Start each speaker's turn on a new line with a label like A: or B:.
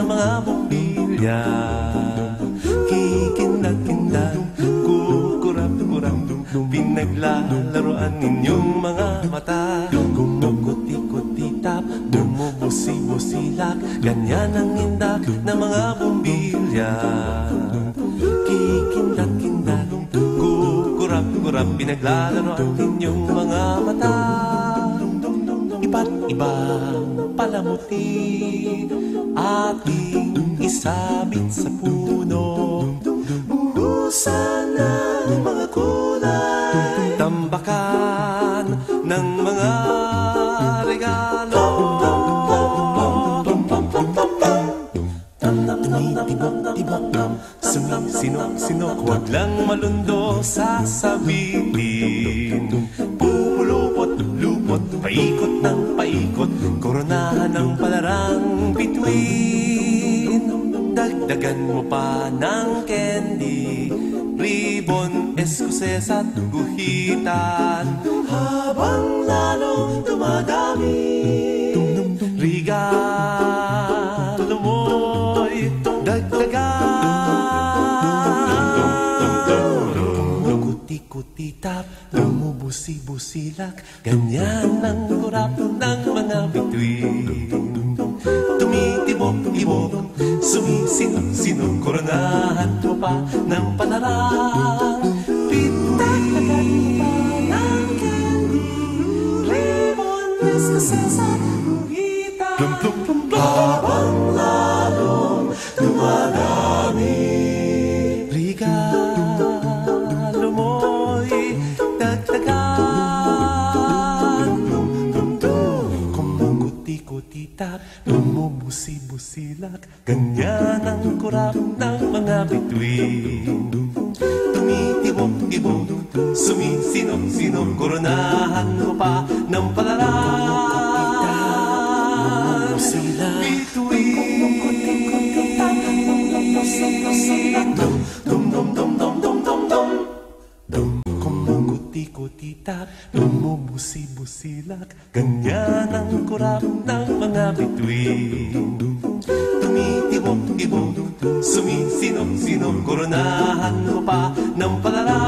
A: ng mga bumbilya. Kikindag-kindag, kukurap-kurap, pinaglalaroan ninyong mga mata. Kumukuti-kutitap, bumubusi-busilak, ganyan ang indak ng mga bumbilya. Kikindag-kindag, kukurap-kurap, pinaglalaroan ninyong mga mata. Iba't ibang palamuti ating isabit sa puno. Buhusan ng mga kulay, tambakan ng mga regalo. Tumitibok-tibok, sumisinok-sinok, huwag lang malundo sasabihin. Pupulupot-lupot, paikot ng paikot, koronahan ng palarang bituin. Dagdagan mo pa ng candy, ribbon, eskuses at guhitan, habang lalong dumadami. Regalo mo'y dagdagan. Kuti-kuti-tap, bumubusi-busilak, ganyan ang kurap ng mga bituin. Tumitibok-ibok, sumisinok-sinok, koronahan mo pa ng palarang bituin. Ng candy, ribbon, eskuses at guhitan, habang lalong dumadami. Regalo mo'y dagdagan. Kumukuti-kutitap, bumubusi-busilak, ganyan ang kurap ng mga bituin. Tumitibok-ibok, sumisinok-sinok, koronahan mo pa ng palarang bituin. Kumukuti-kutitap, bumubusi-busilak, ganyan ang kurap ng mga bituin. Tumitibok-ibok, sumisinok-sinok, koronahan mo pa ng palarang